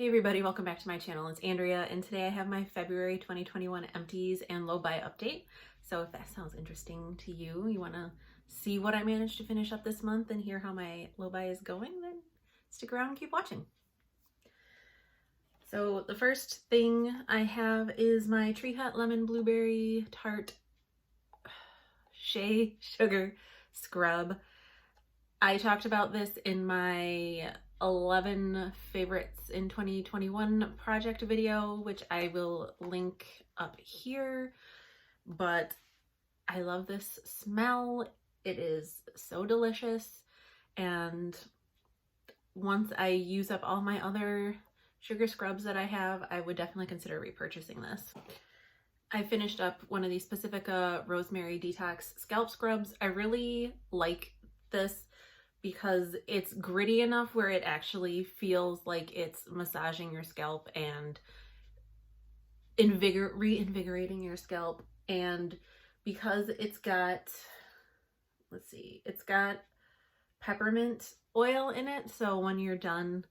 Hey everybody, welcome back to my channel. It's Andrea, and today I have my February 2021 empties and low buy update. So if that sounds interesting to you, you want to see what I managed to finish up this month and hear how my low buy is going, then stick around and keep watching. So the first thing I have is my Tree Hut Lemon Blueberry Tart Shea Sugar Scrub. I talked about this in my 11 favorites in 2021 project video, which I will link up here, but I love this smell. It is so delicious, and once I use up all my other sugar scrubs that I have, I would definitely consider repurchasing this. I finished up one of these Pacifica Rosemary Detox Scalp Scrubs. I really like this because it's gritty enough where it actually feels like it's massaging your scalp and reinvigorating your scalp. And because it's got, it's got peppermint oil in it, so when you're done,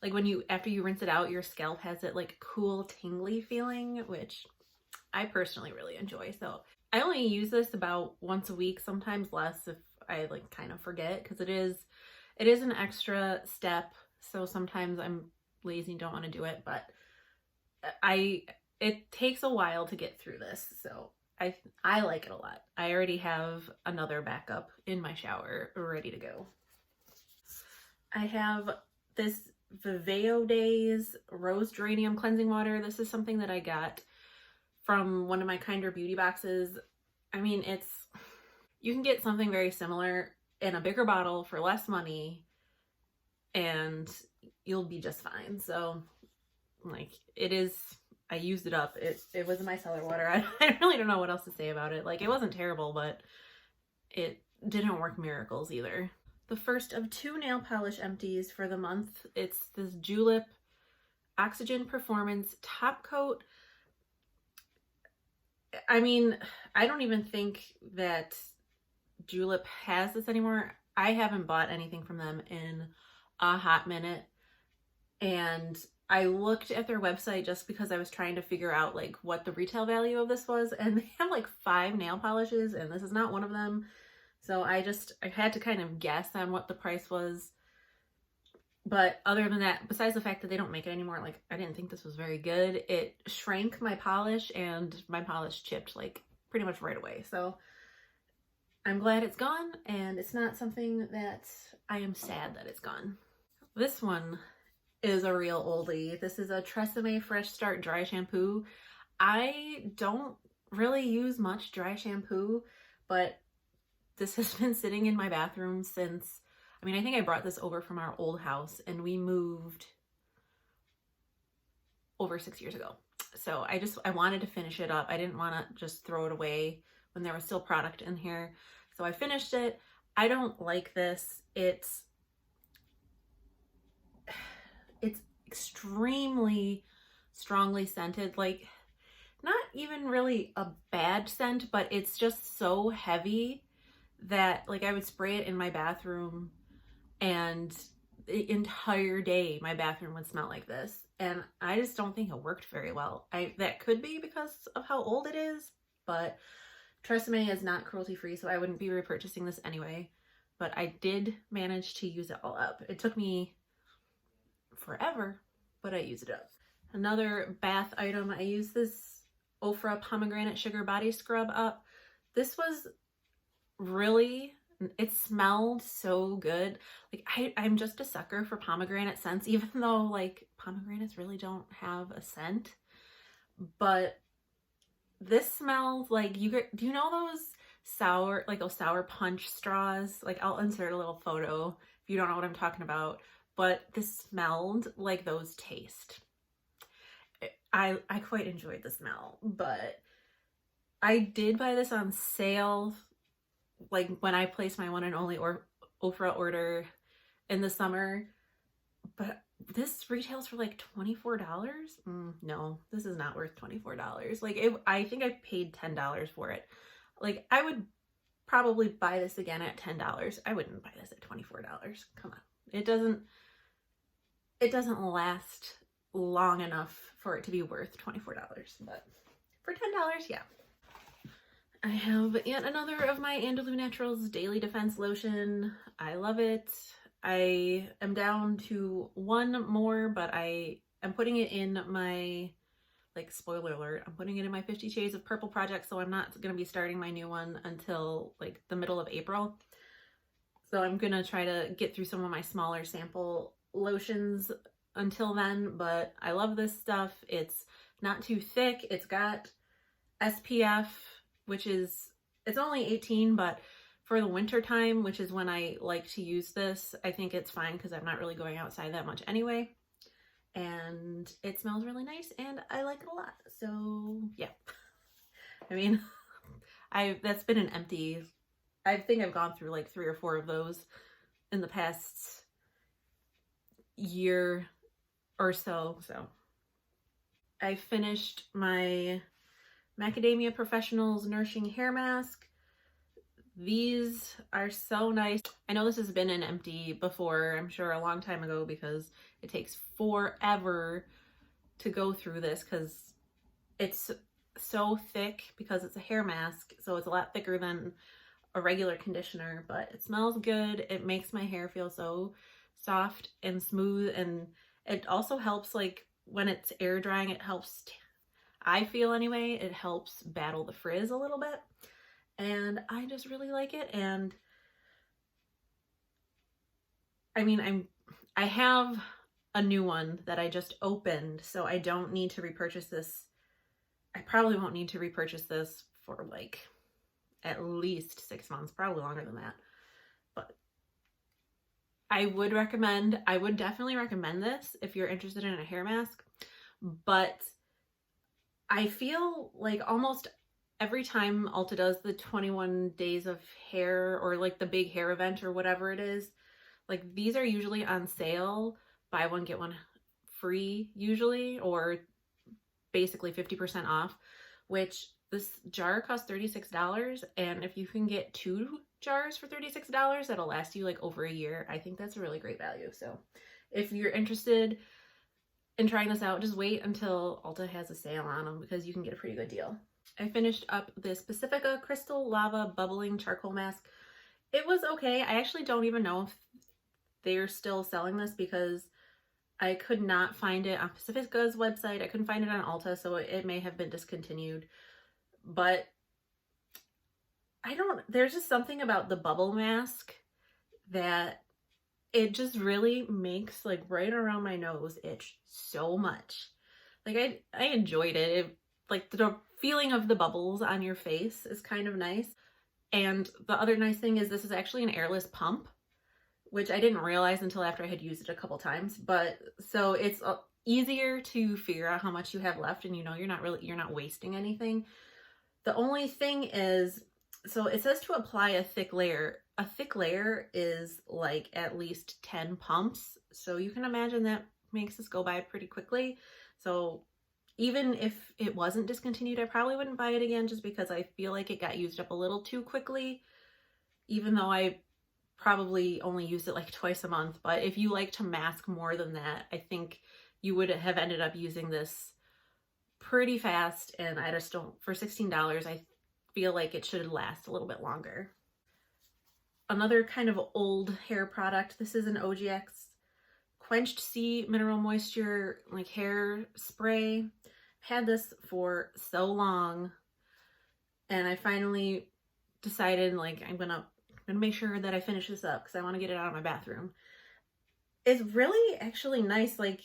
like after you rinse it out, your scalp has it like cool tingly feeling, which I personally really enjoy. So I only use this about once a week, sometimes less if I like kind of forget, because it is an extra step, so sometimes I'm lazy and don't want to do it, but it takes a while to get through this, so I like it a lot. I already have another backup in my shower ready to go. I have this Viveo Days Rose Geranium Cleansing Water. This is something that I got from one of my Kinder Beauty boxes. I mean, you can get something very similar in a bigger bottle for less money and you'll be just fine. So like I used it up. It was micellar water. I really don't know what else to say about it. Like, it wasn't terrible, but it didn't work miracles either. The first of 2 nail polish empties for the month. It's this Julep Oxygen Performance Top Coat. I mean, I don't even think that Julep has this anymore. I haven't bought anything from them in a hot minute, and I looked at their website just because I was trying to figure out like what the retail value of this was, and they have like 5 nail polishes and this is not one of them. So I had to kind of guess on what the price was. But other than that, besides the fact that they don't make it anymore, like, I didn't think this was very good. It shrank my polish and my polish chipped like pretty much right away. So I'm glad it's gone, and it's not something that I am sad that it's gone. This one is a real oldie. This is a Tresemme Fresh Start Dry Shampoo. I don't really use much dry shampoo, but this has been sitting in my bathroom since, I mean, I think I brought this over from our old house and we moved over 6 years ago. So I wanted to finish it up. I didn't want to just throw it away when there was still product in here. So I finished it. I don't like this. It's extremely strongly scented, like not even really a bad scent, but it's just so heavy that like I would spray it in my bathroom and the entire day my bathroom would smell like this, and I just don't think it worked very well. That could be because of how old it is, but Tresemme is not cruelty free, so I wouldn't be repurchasing this anyway. But I did manage to use it all up. It took me forever, but I used it up. Another bath item, I used this Ofra Pomegranate Sugar Body Scrub up. This was really, it smelled so good. Like, I'm just a sucker for pomegranate scents, even though like pomegranates really don't have a scent. But this smells like, do you know those sour punch straws? Like, I'll insert a little photo if you don't know what I'm talking about. But this smelled like those taste. I quite enjoyed the smell, but I did buy this on sale, like when I placed my one and only Ofra order in the summer, but this retails for like $24. No, this is not worth $24. Like, I think I paid $10 for it. Like, I would probably buy this again at $10. I wouldn't buy this at $24. Come on. It doesn't last long enough for it to be worth $24, but for $10, yeah. I have yet another of my Andalou Naturals Daily Defense Lotion. I love it. I am down to one more, but I am putting it in my, like, spoiler alert, I'm putting it in my 50 Shades of Purple project, so I'm not going to be starting my new one until like the middle of April. So I'm going to try to get through some of my smaller sample lotions until then, but I love this stuff. It's not too thick. It's got SPF, which is, it's only 18, but for the winter time, which is when I like to use this, I think it's fine because I'm not really going outside that much anyway. And it smells really nice and I like it a lot. So yeah, I mean, that's been an empty. I think I've gone through like 3 or 4 of those in the past year or so. So I finished my Macadamia Professionals Nourishing Hair Mask. These are so nice. I know this has been an empty before, I'm sure a long time ago, because it takes forever to go through this because it's so thick because it's a hair mask. So it's a lot thicker than a regular conditioner, but it smells good. It makes my hair feel so soft and smooth, and it also helps, like when it's air drying, it helps, I feel anyway, it helps battle the frizz a little bit, and I just really like it. And I mean, I have a new one that I just opened, so I don't need to repurchase this. I probably won't need to repurchase this for like at least 6 months, probably longer than that. But I would definitely recommend this if you're interested in a hair mask. But I feel like almost every time Ulta does the 21 days of hair, or like the big hair event or whatever it is, like these are usually on sale, buy one get one free usually, or basically 50% off, which this jar costs $36, and if you can get 2 jars for $36, that'll last you like over a year. I think that's a really great value. So if you're interested in trying this out, just wait until Ulta has a sale on them because you can get a pretty good deal. I finished up this Pacifica Crystal Lava Bubbling Charcoal Mask. It was okay. I actually don't even know if they're still selling this because I could not find it on Pacifica's website. I couldn't find it on Ulta, so it may have been discontinued. But there's just something about the bubble mask that it just really makes like right around my nose itch so much. Like I enjoyed it. Like the feeling of the bubbles on your face is kind of nice. And the other nice thing is this is actually an airless pump, which I didn't realize until after I had used it a couple times. But so it's easier to figure out how much you have left, and you know you're not wasting anything. The only thing is, so it says to apply a thick layer. A thick layer is like at least 10 pumps. So you can imagine that makes this go by pretty quickly. So even if it wasn't discontinued, I probably wouldn't buy it again just because I feel like it got used up a little too quickly, even though I probably only used it like twice a month. But if you like to mask more than that, I think you would have ended up using this pretty fast, and I just don't, for $16, I feel like it should last a little bit longer. Another kind of old hair product, this is an OGX Quenched C Mineral Moisture like hair spray. I've had this for so long, and I finally decided like I'm gonna make sure that I finish this up because I want to get it out of my bathroom. It's really actually nice. Like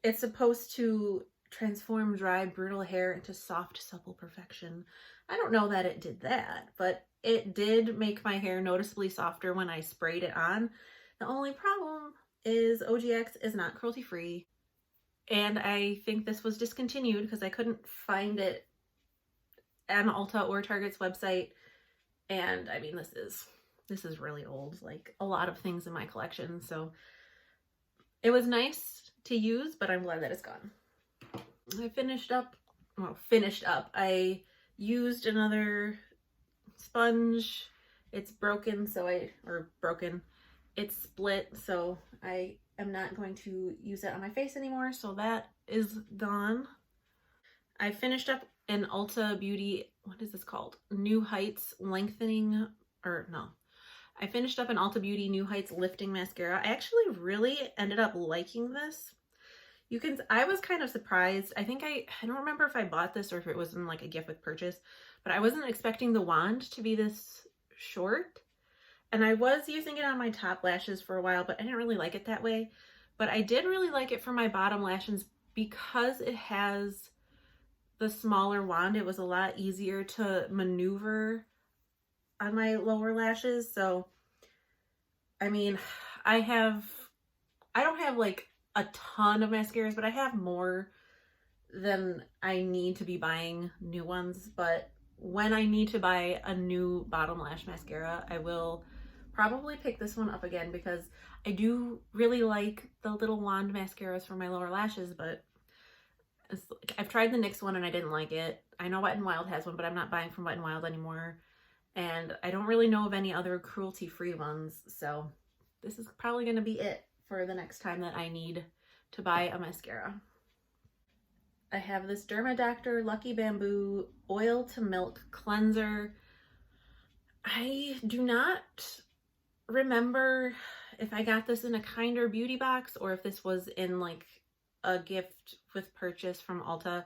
it's supposed to transform dry, brittle hair into soft, supple perfection. I don't know that it did that, but it did make my hair noticeably softer when I sprayed it on. The only problem is OGX is not cruelty-free, and I think this was discontinued because I couldn't find it on Ulta or Target's website. And I mean, this is really old, like a lot of things in my collection. So it was nice to use, but I'm glad that it's gone. I finished up. I used another sponge. It's broken, it's split, so I am not going to use it on my face anymore, so that is gone. I finished up an Ulta Beauty, what is this called? New Heights Lengthening, or no. I finished up an Ulta Beauty New Heights Lifting Mascara. I actually really ended up liking this. I was kind of surprised. I don't remember if I bought this or if it was in like a gift with purchase, but I wasn't expecting the wand to be this short. And I was using it on my top lashes for a while, but I didn't really like it that way. But I did really like it for my bottom lashes because it has the smaller wand. It was a lot easier to maneuver on my lower lashes. So, I mean, I don't have like a ton of mascaras, but I have more than I need to be buying new ones. But when I need to buy a new bottom lash mascara, I will probably pick this one up again because I do really like the little wand mascaras for my lower lashes, but I've tried the NYX one and I didn't like it. I know Wet n Wild has one, but I'm not buying from Wet n Wild anymore. And I don't really know of any other cruelty-free ones, so this is probably going to be it for the next time that I need to buy a mascara. I have this Dermadoctor Lucky Bamboo Oil to Milk Cleanser. I do not remember if I got this in a Kinder beauty box or if this was in like a gift with purchase from Ulta.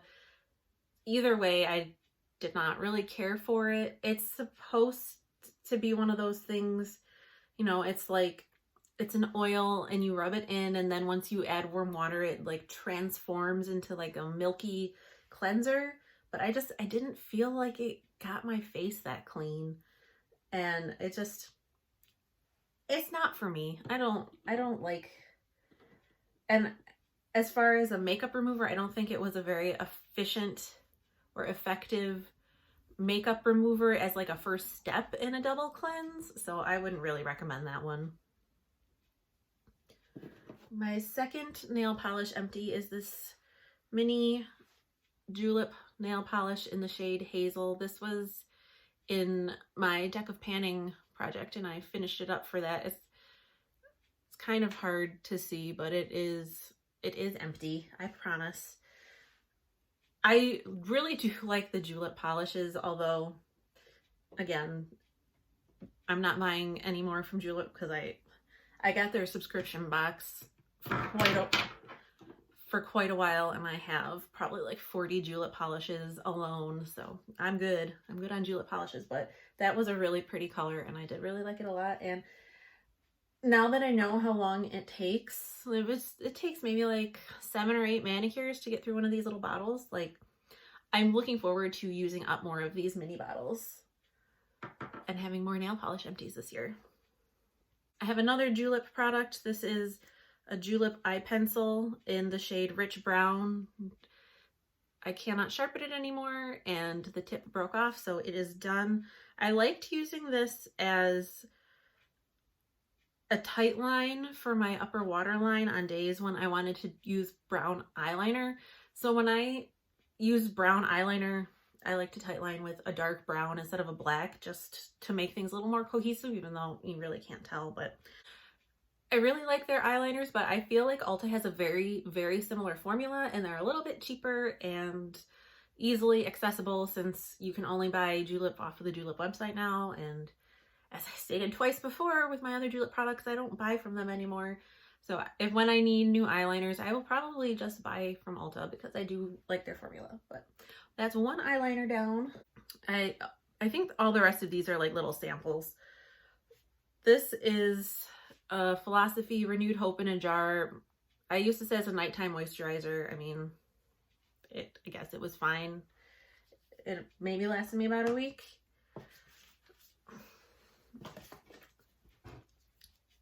Either way, I did not really care for it. It's supposed to be one of those things, you know, it's like it's an oil and you rub it in, and then once you add warm water, it like transforms into like a milky cleanser. But I didn't feel like it got my face that clean, and it's not for me. I don't like, and as far as a makeup remover, I don't think it was a very efficient or effective makeup remover as like a first step in a double cleanse, so I wouldn't really recommend that one. My second nail polish empty is this mini Julep nail polish in the shade Hazel. This was in my deck of panning project and I finished it up for that. It's kind of hard to see, but it is empty, I promise. I really do like the Julep polishes, although, again, I'm not buying any more from Julep because I got their subscription box for quite a while, and I have probably like 40 Julep polishes alone, so I'm good. I'm good on Julep polishes, but that was a really pretty color, and I did really like it a lot. And now that I know how long it takes, it takes maybe like 7 or 8 manicures to get through one of these little bottles. Like, I'm looking forward to using up more of these mini bottles and having more nail polish empties this year. I have another Julep product. This is a Julep eye pencil in the shade Rich Brown. I cannot sharpen it anymore and the tip broke off, so it is done. I liked using this as a tight line for my upper waterline on days when I wanted to use brown eyeliner. So when I use brown eyeliner, I like to tight line with a dark brown instead of a black, just to make things a little more cohesive, even though you really can't tell. But I really like their eyeliners, but I feel like Ulta has a very, very similar formula, and they're a little bit cheaper and easily accessible since you can only buy Julep off of the Julep website now. And as I stated twice before with my other Julep products, I don't buy from them anymore. So when I need new eyeliners, I will probably just buy from Ulta because I do like their formula. But that's one eyeliner down. I think all the rest of these are like little samples. This is a Philosophy Renewed Hope in a jar. I used to say it's a nighttime moisturizer. I mean, I guess it was fine. It maybe lasted me about a week.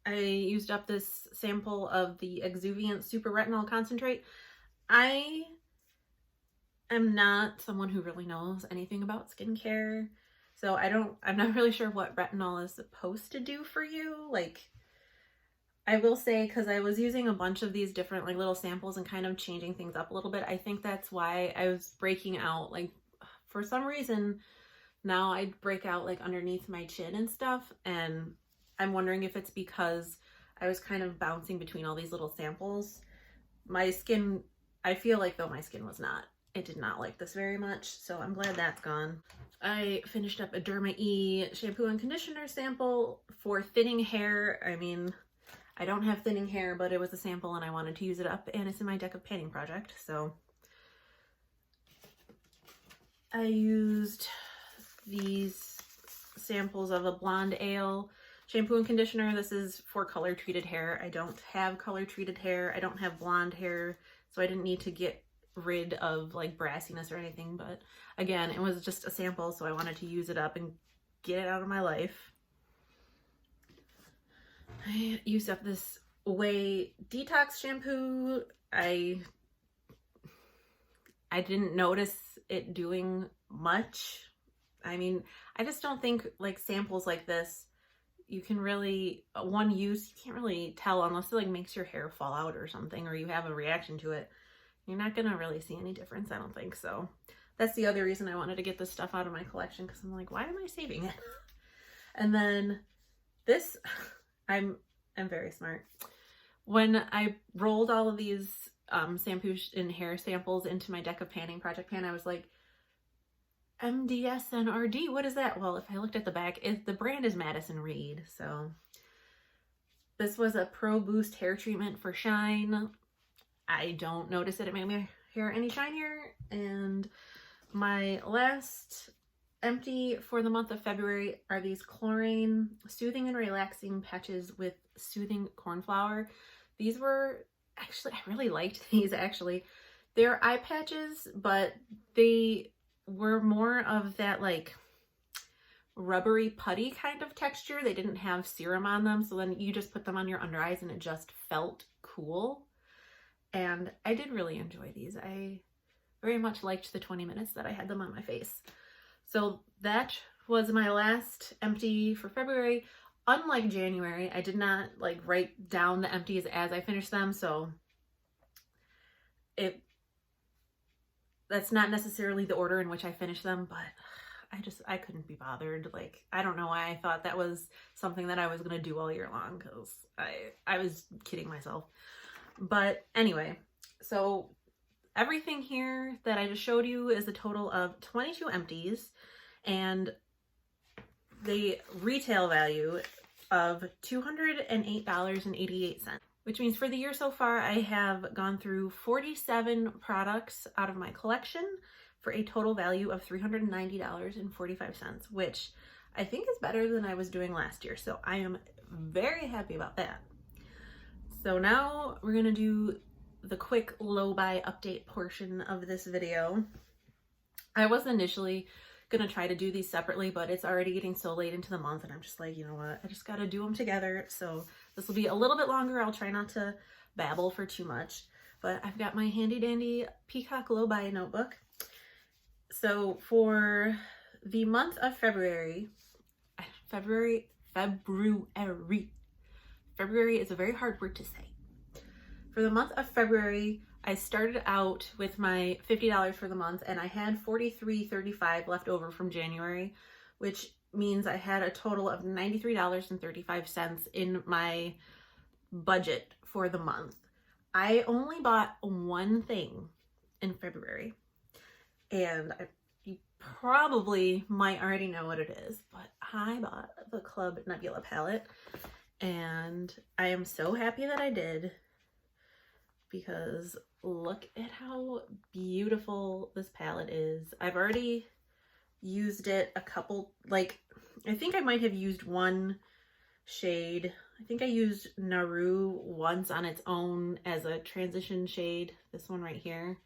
I used up this sample of the Exuvient Super Retinol Concentrate. I am not someone who really knows anything about skincare, so I'm not really sure what retinol is supposed to do for you. Like, I will say, because I was using a bunch of these different like little samples and kind of changing things up a little bit, I think that's why I was breaking out. Like, for some reason, now I break out like underneath my chin and stuff, and I'm wondering if it's because I was kind of bouncing between all these little samples. My skin, I feel like though my skin was not, it did not like this very much, so I'm glad that's gone. I finished up a Derma E shampoo and conditioner sample for thinning hair. I mean, I don't have thinning hair, but it was a sample and I wanted to use it up, and it's in my deck of panning project, so. I used these samples of a Blonde Ale shampoo and conditioner. This is for color treated hair. I don't have color treated hair. I don't have blonde hair, so I didn't need to get rid of like brassiness or anything, but again, it was just a sample, so I wanted to use it up and get it out of my life. I used up this Way Detox shampoo. I didn't notice it doing much. I mean, I just don't think like samples like this, you can really, one use, you can't really tell unless it like makes your hair fall out or something, or you have a reaction to it. You're not gonna really see any difference, I don't think. So that's the other reason I wanted to get this stuff out of my collection, because I'm like, why am I saving it? And then this, I'm very smart. When I rolled all of these shampoo and hair samples into my deck of panning project pan, I was like, MDS and RD, what is that? Well, if I looked at the back, the brand is Madison Reed. So this was a Pro Boost hair treatment for shine. I don't notice that it made my hair any shinier. And my last empty for the month of February are these Chlorine Soothing and Relaxing Patches with Soothing Cornflower. These were actually, I really liked these actually. They're eye patches, but they were more of that like rubbery putty kind of texture. They didn't have serum on them, so then you just put them on your under eyes and it just felt cool. And I did really enjoy these. I very much liked the 20 minutes that I had them on my face. So that was my last empty for February. Unlike January, I did not like write down the empties as I finished them, so that's not necessarily the order in which I finished them, but I couldn't be bothered. Like, I don't know why I thought that was something that I was gonna do all year long, because I was kidding myself. But anyway, so everything here that I just showed you is a total of 22 empties, and the retail value of $208.88, which means for the year so far, I have gone through 47 products out of my collection for a total value of $390.45, which I think is better than I was doing last year. So I am very happy about that. So now we're gonna do the quick low buy update portion of this video. I was initially gonna try to do these separately, but it's already getting so late into the month and I'm just like, you know what, I just gotta do them together. So this will be a little bit longer. I'll try not to babble for too much, but I've got my handy dandy Peacock low buy notebook. So for the month of February is a very hard word to say. For the month of February, I started out with my $50 for the month, and I had $43.35 left over from January, which means I had a total of $93.35 in my budget for the month. I only bought one thing in February, and you probably might already know what it is, but I bought the Club Nebula palette, and I am so happy that I did, because look at how beautiful this palette is. I've already used it a couple, like, I think I might have used one shade. I think I used Naru once on its own as a transition shade, this one right here.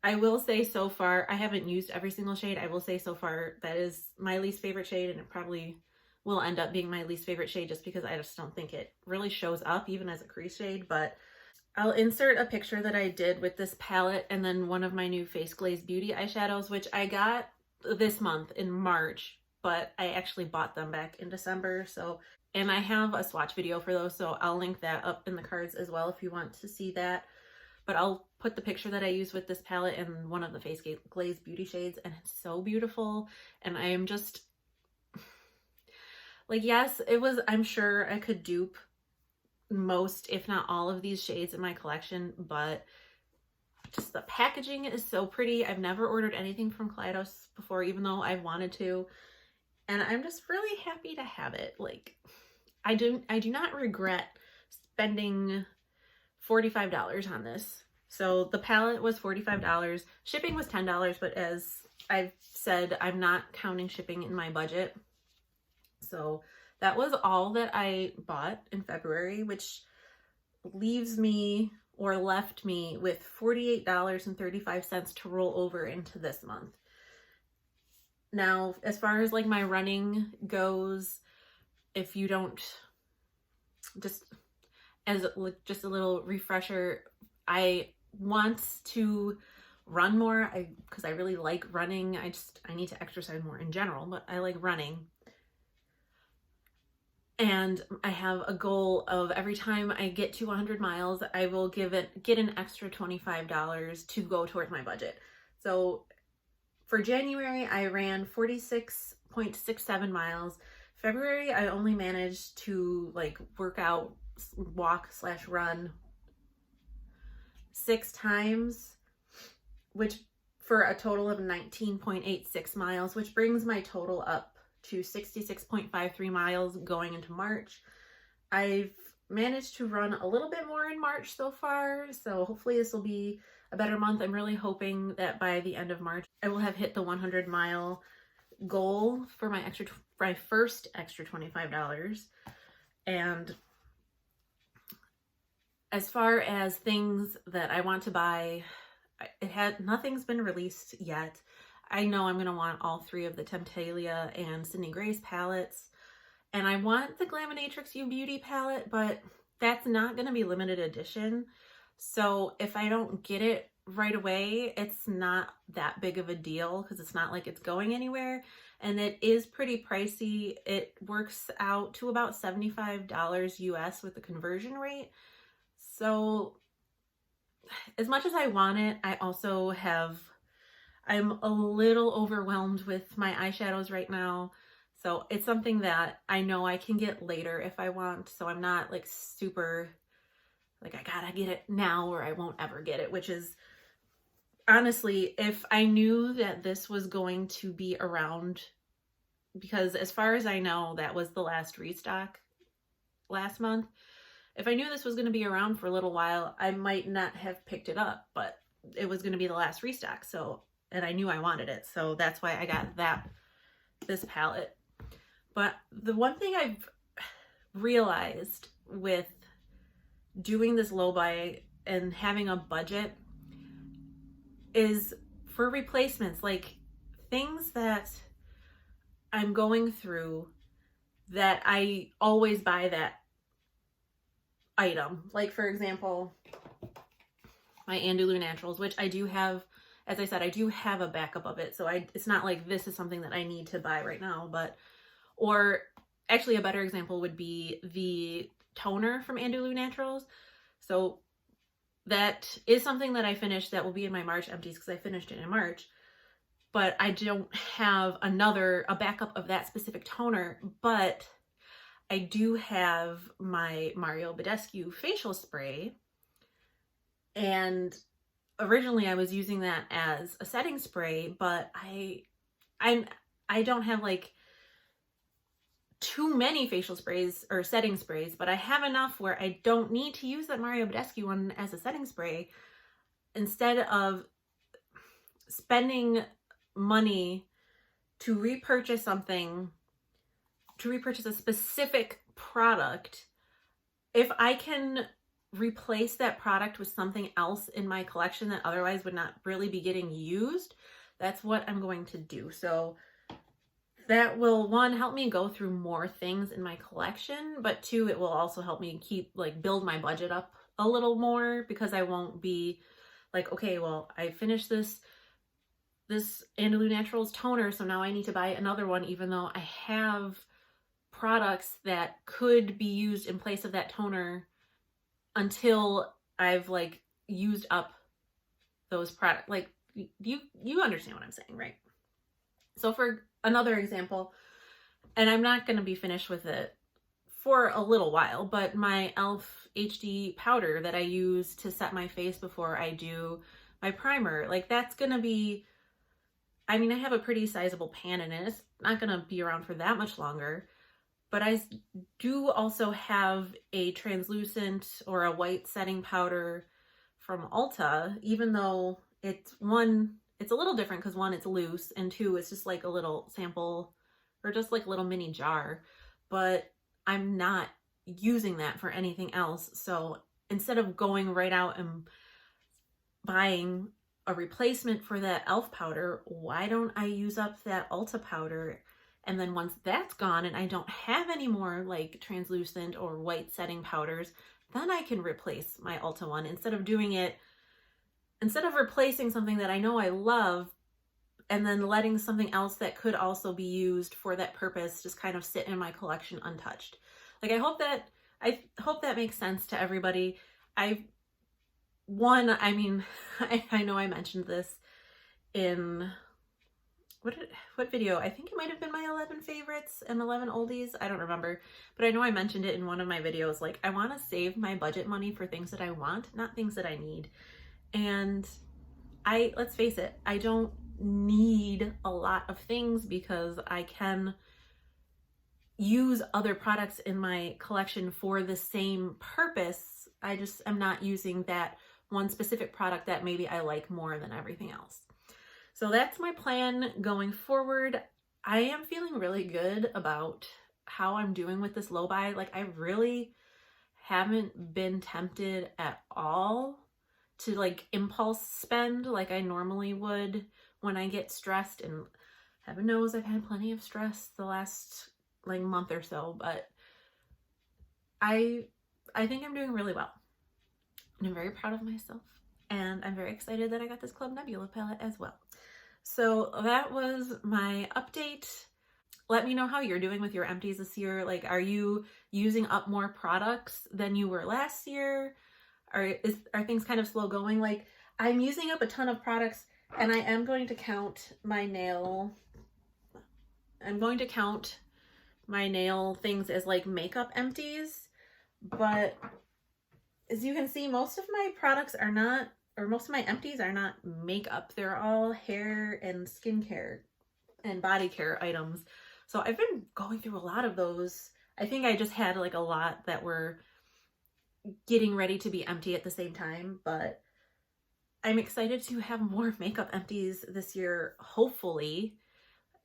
I will say so far, I haven't used every single shade. I will say so far that is my least favorite shade, and it probably will end up being my least favorite shade just because I just don't think it really shows up even as a crease shade. But I'll insert a picture that I did with this palette and then one of my new Face Glaze Beauty eyeshadows, which I got this month in March, but I actually bought them back in December. So, and I have a swatch video for those, so I'll link that up in the cards as well if you want to see that. But I'll put the picture that I use with this palette in one of the Face Glaze Beauty shades, and it's so beautiful. And I am just like, yes, it was, I'm sure I could dupe most, if not all of these shades in my collection, but just the packaging is so pretty. I've never ordered anything from Kaleidos before, even though I've wanted to. And I'm just really happy to have it. Like, I do not regret spending $45 on this. So the palette was $45. Shipping was $10, but as I've said, I'm not counting shipping in my budget. So that was all that I bought in February, which leaves me, or left me, with $48.35 to roll over into this month. Now, as far as like my running goes, if you don't, just as just a little refresher, I want to run more because I really like running. I need to exercise more in general, but I like running. And I have a goal of every time I get to 100 miles, I will get an extra $25 to go towards my budget. So for January, I ran 46.67 miles. February, I only managed to like walk/run 6 times, which for a total of 19.86 miles, which brings my total up to 66.53 miles going into March. I've managed to run a little bit more in March so far, so hopefully this will be a better month. I'm really hoping that by the end of March, I will have hit the 100-mile goal for my first extra $25. And as far as things that I want to buy, nothing's been released yet. I know I'm going to want all 3 of the Temptalia and Sydney Grace palettes. And I want the Glaminatrix You Beauty palette, but that's not going to be limited edition. So if I don't get it right away, it's not that big of a deal because it's not like it's going anywhere. And it is pretty pricey. It works out to about $75 US with the conversion rate. So as much as I want it, I'm a little overwhelmed with my eyeshadows right now. So it's something that I know I can get later if I want. So I'm not like super, like I gotta get it now or I won't ever get it, which is honestly, if I knew that this was going to be around, because as far as I know, that was the last restock last month. If I knew this was going to be around for a little while, I might not have picked it up, but it was going to be the last restock. So, and I knew I wanted it. So that's why I got this palette. But the one thing I've realized with doing this low buy and having a budget is for replacements, like things that I'm going through that I always buy that item. Like for example, my Andalou Naturals, which I do have, as I said, I do have a backup of it. So it's not like this is something that I need to buy right now, but, or actually a better example would be the toner from Andalou Naturals. So that is something that I finished that will be in my March empties because I finished it in March, but I don't have a backup of that specific toner, but I do have my Mario Badescu facial spray, and originally I was using that as a setting spray, but I don't have like too many facial sprays or setting sprays, but I have enough where I don't need to use that Mario Badescu one as a setting spray. Instead of spending money to repurchase a specific product, if I can replace that product with something else in my collection that otherwise would not really be getting used, that's what I'm going to do. So that will, one, help me go through more things in my collection, but two, it will also help me build my budget up a little more, because I won't be like, okay, well, I finished this Andalou Naturals toner, so now I need to buy another one, even though I have products that could be used in place of that toner until I've used up those products. Like, you understand what I'm saying, right? So for another example, and I'm not going to be finished with it for a little while, but my e.l.f. HD powder that I use to set my face before I do my primer, like that's gonna be, I mean, I have a pretty sizable pan in it. It's not gonna be around for that much longer, but I do also have a translucent or a white setting powder from Ulta, even though it's one, it's a little different because one, it's loose, and two, it's just like a little sample or just like a little mini jar, but I'm not using that for anything else. So instead of going right out and buying a replacement for that e.l.f. powder, why don't I use up that Ulta powder? And then once that's gone and I don't have any more like translucent or white setting powders, then I can replace my Ulta one instead of doing it, instead of replacing something that I know I love and then letting something else that could also be used for that purpose just kind of sit in my collection untouched. Like I hope that makes sense to everybody. I mean, I know I mentioned this in what video? I think it might have been my 11 favorites and 11 oldies. I don't remember, but I know I mentioned it in one of my videos. Like I want to save my budget money for things that I want, not things that I need. And let's face it, I don't need a lot of things because I can use other products in my collection for the same purpose. I just am not using that one specific product that maybe I like more than everything else. So that's my plan going forward. I am feeling really good about how I'm doing with this low buy. Like I really haven't been tempted at all to like impulse spend like I normally would when I get stressed, and heaven knows I've had plenty of stress the last like month or so, but I think I'm doing really well. And I'm very proud of myself, and I'm very excited that I got this Club Nebula palette as well. So that was my update. Let me know how you're doing with your empties this year. Like, are you using up more products than you were last year? Are things kind of slow going? Like, I'm using up a ton of products, and I am going to count my nail. I'm going to count my nail things as like makeup empties, but as you can see, most of my products are not, or most of my empties are not makeup. They're all hair and skincare and body care items. So I've been going through a lot of those. I think I just had like a lot that were getting ready to be empty at the same time, but I'm excited to have more makeup empties this year. Hopefully,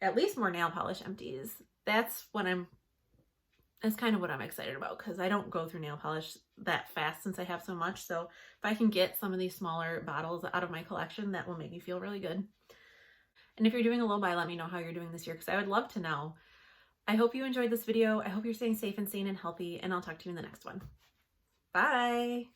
at least more nail polish empties. That's kind of what I'm excited about, because I don't go through nail polish that fast since I have so much. So if I can get some of these smaller bottles out of my collection, that will make me feel really good. And if you're doing a low buy, let me know how you're doing this year, because I would love to know. I hope you enjoyed this video. I hope you're staying safe and sane and healthy, and I'll talk to you in the next one. Bye.